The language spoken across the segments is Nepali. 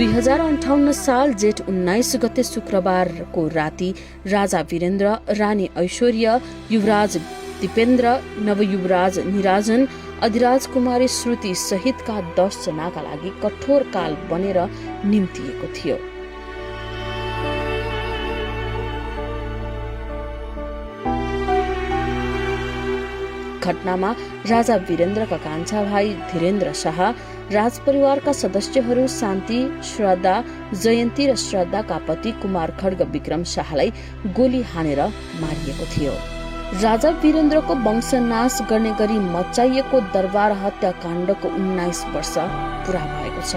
2058 साल जेठ 19 गते शुक्रबारको राति राजा वीरेन्द्र, रानी ऐश्वर्या, युवराज दिपेन्द्र, नवयुवराज निराजन, अधिराज कुमारी श्रुति सहितका 10 जनाका लागि कठोर काल बनेर निम्तिएको थियो। घटनामा राजा वीरेन्द्रका कान्छा भाइ धीरेन्द्र शाह, राजपरिवारका सदस्यहरू शान्ति, श्रद्धा, जयन्ती र श्रद्धाका पति कुमार खड्ग विक्रम शाहलाई गोली हानेर मारिएको थियो। राजा वीरेन्द्रको वंशनाश गर्ने गरी मचाइएको दरबार हत्याकाण्डको 19 वर्ष पूरा भएको छ।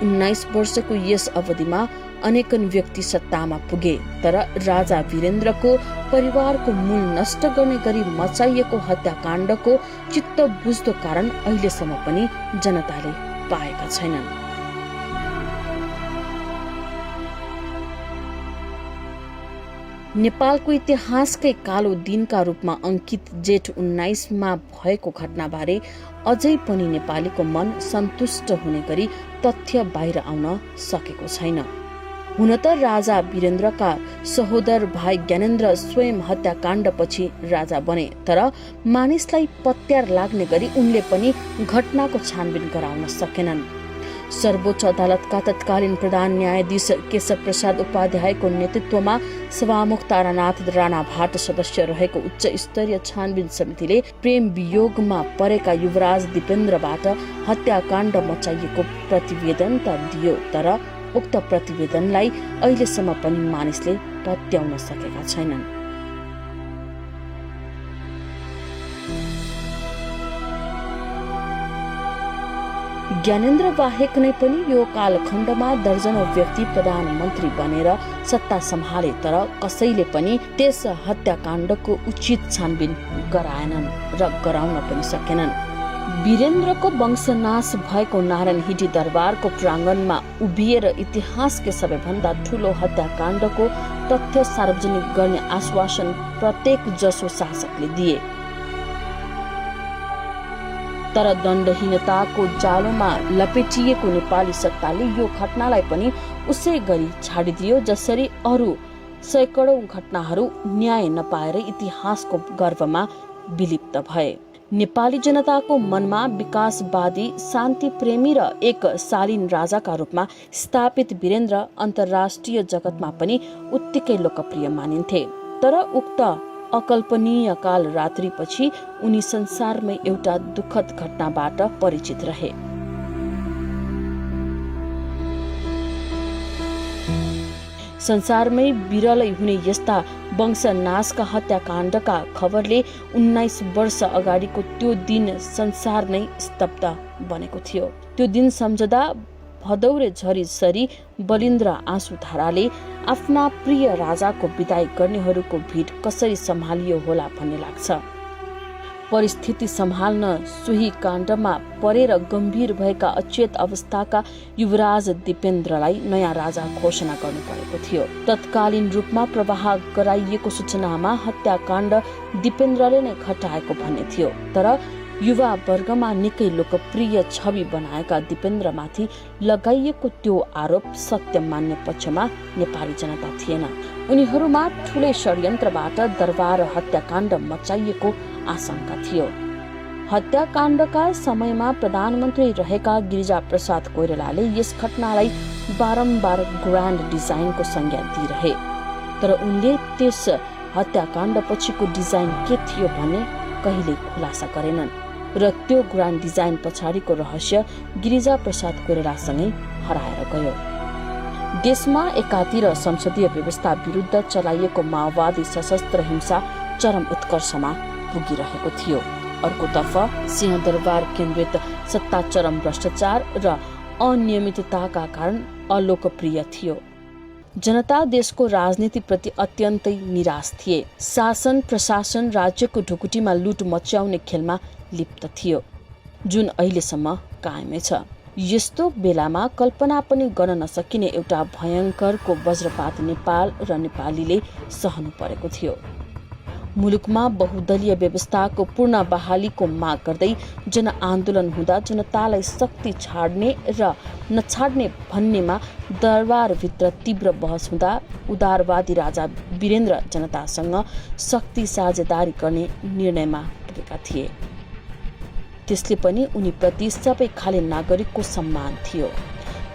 19 वर्षको यस अवधिमा अनेकन व्यक्ति सत्तामा पुगे, तर राजा वीरेन्द्रको परिवारको मूल नष्ट गर्ने गरी मचाइएको हत्याकाण्डको चित्त बुझ्दो कारण अहिलेसम्म पनि जनताले पाएका छैनन्। नेपालको इतिहासकै कालो दिनका रूपमा अंकित जेठ 19 मा भएको घटनाबारे अझै पनि नेपालीको मन सन्तुष्ट हुने गरी तथ्य बाहिर आउन सकेको छैन। हुन त राजा वीरेन्द्रका सहोदर भाइ ज्ञानेन्द्र स्वयं हत्याकाण्डपछि राजा बने, तर मानिसलाई पत्यार लाग्ने गरी उनले पनि घटनाको छानबिन गराउन सकेनन्। सर्वोच्च अदालतका तत्कालीन प्रधान न्यायाधीश केशव प्रसाद उपाध्यायको नेतृत्वमा सभामुख तारानाथ राणा भाट सदस्य रहेको उच्च स्तरीय छानबिन समितिले प्रेम वियोगमा परेका युवराज दिपेन्द्रबाट हत्याकाण्ड मचाइएको प्रतिवेदन त दियो, तर उक्त प्रतिवेदनलाई अहिलेसम्म पनि मानिसले पत्याउन सकेका छैनन्। ज्ञानेन्द्र बाहेक नै पनि यो कालखण्डमा दर्जनौं व्यक्ति प्रधानमन्त्री बनेर सत्ता सम्हाले, तर कसैले पनि त्यस हत्याकाण्डको उचित छानबिन गराएनन् र गराउन पनि सकेनन्। वीरेन्द्रको वंशनाश भएको नारायणहिटी दरबारको प्राङ्गणमा उभिएर इतिहासकै सबैभन्दा ठूलो हत्याकाण्डको तथ्य सार्वजनिक गर्ने आश्वासन प्रत्येक जसो शासकले दिए, तर दण्डहीनताको जालोमा लपेटिएको नेपाली सत्ताले यो घटनालाई पनि उसै गरी छाडिदियो जसरी अरू सैकडौं घटनाहरू न्याय नपाएर इतिहासको गर्भमा विलिप्त भए। नेपाली जनताको मनमा विकासवादी, शान्ति प्रेमी र एक शालीन राजाका रूपमा स्थापित वीरेन्द्र अन्तर्राष्ट्रिय जगतमा पनि उत्तिकै लोकप्रिय मानिन्थे, तर उक्त अकल्पनीय काल रात्रिपछि उनी संसारमै एउटा दुःखद घटनाबाट परिचित रहे। संसारमै बिरलै हुने यस्ता वंशनाशका हत्याकाण्डका खबरले 19 वर्ष अगाडिको त्यो दिन संसार नै स्तब्ध बनेको थियो। त्यो दिन सम्झदा भदौरे झरी सरी बलिन्द्र आँसुधाराले आफ्ना प्रिय राजाको विदाई गर्नेहरूको भिड कसरी सम्हालियो होला भन्ने लाग्छ। परिस्थिति सम्हाल्न सोही काण्डमा परेर गम्भीर भएका अचेत अवस्थाका युवराज दिपेन्द्रलाई नयाँ राजा घोषणा गर्नु परेको थियो। तत्कालीन रूपमा प्रवाह गराइएको सूचनामा हत्याकाण्ड दिपेन्द्रले नै घटाएको भन्ने थियो, तर युवा वर्गमा निकै लोकप्रिय छवि बनाएका दिपेन्द्रमाथि लगाइएको त्यो आरोप सत्य मान्ने पक्षमा नेपाली जनता थिएन। उनीहरूमा ठूलै षड्यन्त्रबाट दरबार हत्याकाण्ड मचाइएको आशंका थियो। हत्याकाण्डका समयमा प्रधानमन्त्री रहेका गिरिजाप्रसाद कोइरालाले यस घटनालाई बारम्बार ग्रान्ड डिजाइनको संज्ञा दिइरहे, तर उनले त्यस हत्याकाण्ड पछिको डिजाइन के थियो भन्ने कहिले खुलासा गरेनन् र त्यो ग्रान्ड डिजाइन पछाडिको रहस्य गिरिजाप्रसाद कोइरालासँगै हराएर गयो। देशमा एकातिर संसदीय व्यवस्था विरुद्ध चलाइएको माओवादी सशस्त्र हिंसा चरम उत्कर्षमा पुगिरहेको थियो, अर्कोतर्फ सिंहदरबार केन्द्रित सत्ता चरम भ्रष्टाचार र अनियमितताका कारण अलोकप्रिय थियो। जनता देशको राजनीतिप्रति अत्यन्तै निराश थिए। शासन प्रशासन राज्यको ढुकुटीमा लुट मच्याउने खेलमा लिप्त थियो, जुन अहिलेसम्म कायमै छ। यस्तो बेलामा कल्पना पनि गर्न नसकिने एउटा भयङ्करको वज्रपात नेपाल र नेपालीले सहनु परेको थियो। मुलुकमा बहुदलीय व्यवस्थाको पूर्ण बहालीको माग गर्दै जनआन्दोलन हुँदा जनतालाई शक्ति छाड्ने र नछाड्ने भन्नेमा दरबारभित्र तीव्र बहस हुँदा उदारवादी राजा वीरेन्द्र जनतासँग शक्ति साझेदारी गर्ने निर्णयमा पुगेका थिए। त्यसले पनि उनीप्रति सबै खाले नागरिकको सम्मान थियो।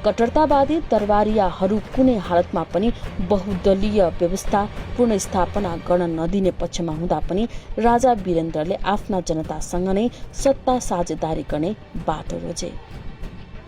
कट्टरतावादी दरबारियाहरू कुनै हालतमा पनि बहुदलीय व्यवस्था पुनर्स्थापना गर्न नदिने पक्षमा हुँदा पनि राजा वीरेन्द्रले आफ्ना जनतासँग नै सत्ता साझेदारी गर्ने बाटो रोजे।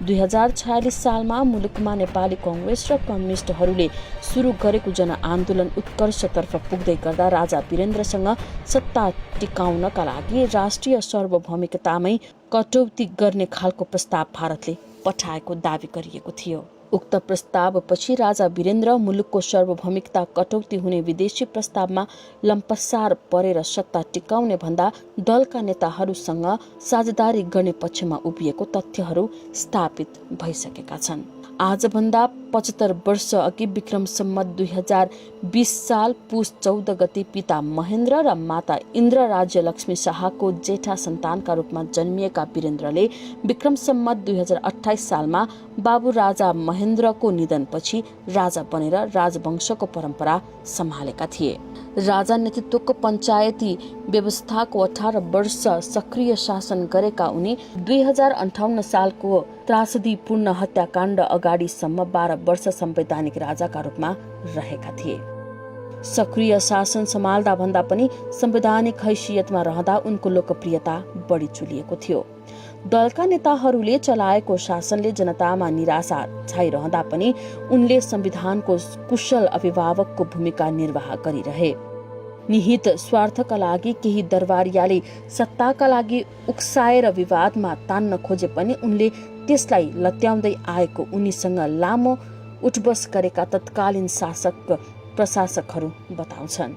2046 सालमा मुलुकमा नेपाली कांग्रेस र कम्युनिस्टहरूले सुरु गरेको जनआन्दोलन उत्कर्षतर्फ पुग्दै गर्दा राजा वीरेन्द्रसँग सत्ता टिकाउनका लागि राष्ट्रिय सार्वभौमिकतामै कटौती गर्ने खालको प्रस्ताव भारतले पठाएको दावी गरिएको थियो। उक्त प्रस्तावपछि राजा वीरेन्द्र मुलुकको सार्वभौमिकता कटौती हुने विदेशी प्रस्तावमा लम्पसार परेर सत्ता टिकाउने भन्दा दलका नेताहरूसँग साझेदारी गर्ने पक्षमा उभिएको तथ्यहरू स्थापित भइसकेका छन्। आजभन्दा 75 वर्ष अघि विक्रम सम्वत 2020 साल पुस 14 गते पिता महेन्द्र र माता इन्द्र राज्यलक्ष्मी शाहको जेठा सन्तानका रूपमा जन्मिएका वीरेन्द्रले विक्रम सम्वत 2028 सालमा बाबु राजा महेन्द्रको निधनपछि राजा बनेर राजवंशको परम्परा सम्हालेका थिए। राजा नेतृत्वको पञ्चायती व्यवस्थाको 18 वर्ष सक्रिय शासन गरेका उनी 2058 सालको त्रासदीपूर्ण हत्याकाण्ड अगाडिसम्म 12 वर्ष संवैधानिक राजाका रूपमा रहेका थिए। सक्रिय शासन सम्हाल्दा भन्दा पनि संवैधानिक हैसियतमा रहँदा उनको लोकप्रियता बढी चुलिएको थियो। दलका नेताहरूले चलाएको शासनले जनतामा निराशा छाइरहँदा पनि उनले संविधानको कुशल अभिभावकको भूमिका निर्वाह गरिरहे। निहित स्वार्थका लागि केही दरबारियाले सत्ताका लागि उक्साएर विवादमा तान्न खोजे पनि उनले त्यसलाई लत्याउँदै आएको उनीसँग लामो उठबस गरेका तत्कालीन शासक प्रशासकहरू बताउँछन्।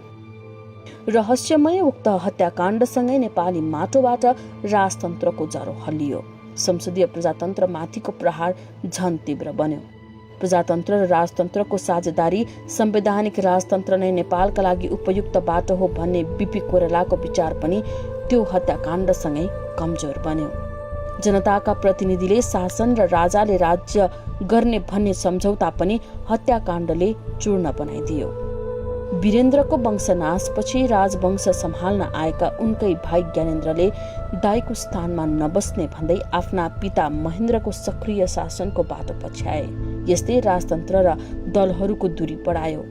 रहस्यमय उक्त हत्याकाण्डसँगै नेपाली माटोबाट राजतन्त्रको जरो हल्लियो। संसदीय प्रजातन्त्र माथिको प्रहार झन तीव्र बन्यो। प्रजातन्त्र र राजतन्त्रको साझेदारी संवैधानिक राजतन्त्र नै नेपालका लागि उपयुक्त बाटो हो भन्ने बीपी कोइरालाको विचार पनि त्यो हत्याकाण्डसँगै कमजोर बन्यो। जनताका प्रतिनिधिले शासन र राजाले राज्य गर्ने भन्ने सम्झौता पनि हत्याकाण्डले चूर्ण बनाइदियो। वीरेन्द्रको वंशनाशपछि राजवंश सम्हाल्न आएका उनकै भाइ ज्ञानेन्द्रले दाइको स्थानमा नबस्ने भन्दै आफ्ना पिता महेन्द्रको सक्रिय शासनको बाटो पछ्याए। यस्तै राजतन्त्र र दलहरूको दूरी बढायो।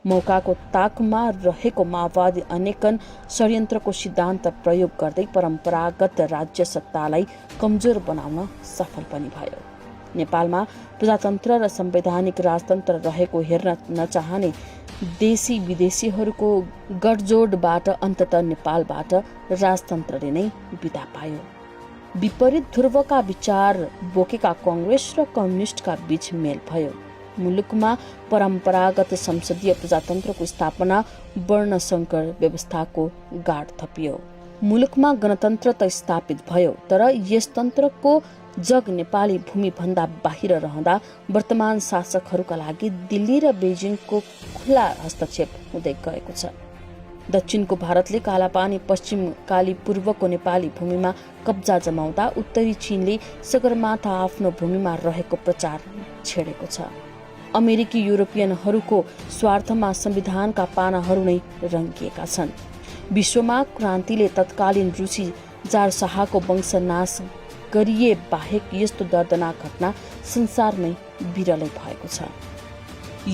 मौकाको ताकमा रहेको माओवादी अनेकन षड्यन्त्रको सिद्धान्त प्रयोग गर्दै परम्परागत राज्य सत्तालाई कमजोर बनाउन सफल पनि भयो। नेपालमा प्रजातन्त्र र संवैधानिक राजतन्त्र रहेको हेर्न नचाहने देशी विदेशीहरूको गठजोडबाट अन्ततः नेपालबाट राजतन्त्रले नै बिदा पायो। विपरीत ध्रुवका विचार बोकेका कांग्रेस र कम्युनिस्टका बीच मेल भयो। मुलुकमा परम्परागत संसदीय प्रजातन्त्रको स्थापना वर्णसंकर व्यवस्थाको गाड थपियो। मुलुकमा गणतन्त्र त स्थापित भयो, तर यस तन्त्रको जग नेपाली भूमि भन्दा बाहिर रहँदा वर्तमान शासकहरूका लागि दिल्ली र बेजिङको खुला हस्तक्षेप हुँदै गएको छ। दक्षिणको भारतले कालापानी, पश्चिम काली पूर्वको नेपाली भूमिमा कब्जा जमाउँदा उत्तरी चीनले सगरमाथा आफ्नो भूमिमा रहेको प्रचार छेडेको छ। अमेरिकी युरोपियनहरूको स्वार्थमा संविधानका पानाहरू नै रङ्गिएका छन्। विश्वमा क्रान्तिले तत्कालीन रूसी जार शाहको वंशनाश गरिए बाहेक यस्तो दर्दनाक घटना संसारमै विरलै भएको छ।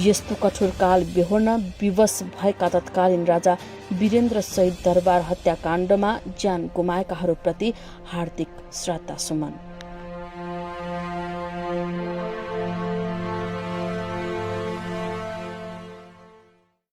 यस्तो कठोर काल बेहोर्न विवश भएका तत्कालीन राजा वीरेन्द्र सहित दरबार हत्याकाण्डमा ज्यान गुमाएकाहरूप्रति हार्दिक श्रद्धा सुमन।